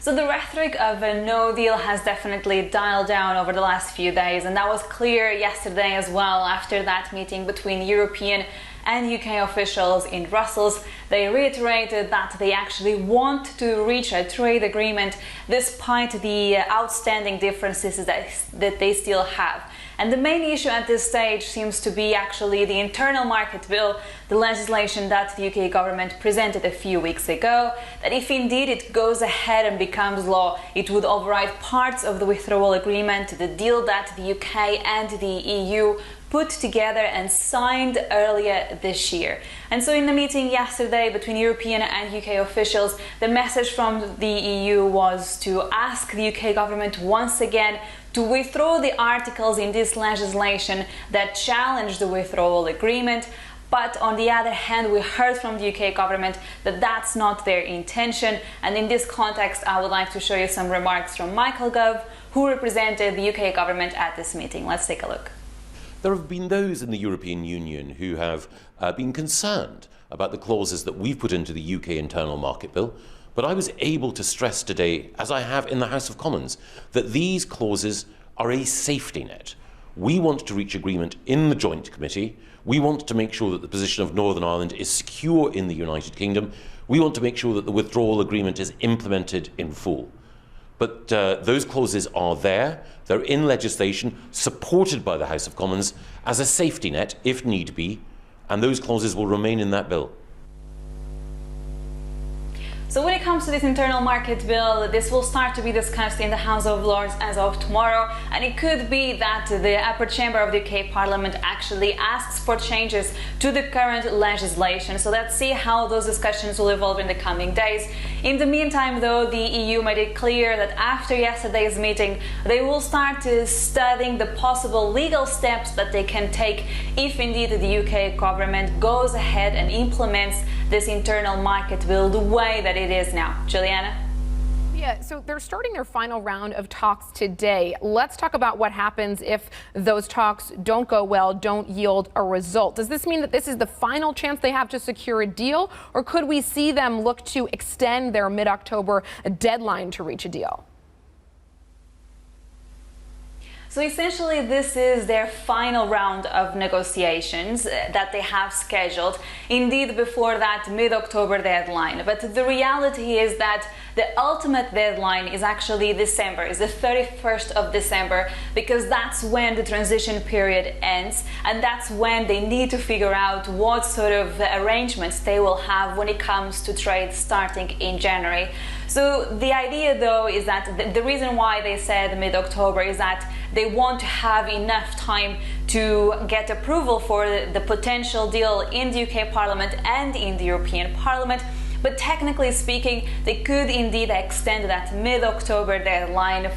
So the rhetoric of a no deal has definitely dialed down over the last few days, and that was clear yesterday as well after that meeting between European and UK officials in Brussels. They reiterated that they actually want to reach a trade agreement despite the outstanding differences that they still have. And the main issue at this stage seems to be actually the internal market bill, the legislation that the UK government presented a few weeks ago, that if indeed it goes ahead and becomes law, it would override parts of the withdrawal agreement, the deal that the UK and the EU put together and signed earlier this year. And so in the meeting yesterday between European and UK officials, the message from the EU was to ask the UK government once again to withdraw the articles in this legislation that challenge the withdrawal agreement. But on the other hand, we heard from the UK government that that's not their intention. And in this context, I would like to show you some remarks from Michael Gove, who represented the UK government at this meeting. Let's take a look. There have been those in the European Union who have been concerned about the clauses that we've put into the UK internal market bill. But I was able to stress today, as I have in the House of Commons, that these clauses are a safety net. We want to reach agreement in the Joint Committee. We want to make sure that the position of Northern Ireland is secure in the United Kingdom. We want to make sure that the withdrawal agreement is implemented in full. But those clauses are there. They're in legislation supported by the House of Commons as a safety net, if need be, and those clauses will remain in that bill. So when it comes to this internal market bill, this will start to be discussed in the House of Lords as of tomorrow, and it could be that the upper chamber of the UK Parliament actually asks for changes to the current legislation. So let's see how those discussions will evolve in the coming days. In the meantime, though, the EU made it clear that after yesterday's meeting, they will start studying the possible legal steps that they can take if indeed the UK government goes ahead and implements this internal market bill the way that it is now. Juliana? Yeah, so they're starting their final round of talks today. Let's talk about what happens if those talks don't go well, don't yield a result. Does this mean that this is the final chance they have to secure a deal, or could we see them look to extend their mid-October deadline to reach a deal? So essentially, this is their final round of negotiations that they have scheduled, indeed before that mid-October deadline. But the reality is that the ultimate deadline is actually December, is the 31st of December, because that's when the transition period ends, and that's when they need to figure out what sort of arrangements they will have when it comes to trade starting in January. So the idea, though, is that the reason why they said mid-October is that they want to have enough time to get approval for the potential deal in the UK Parliament and in the European Parliament. But technically speaking, they could indeed extend that mid-October deadline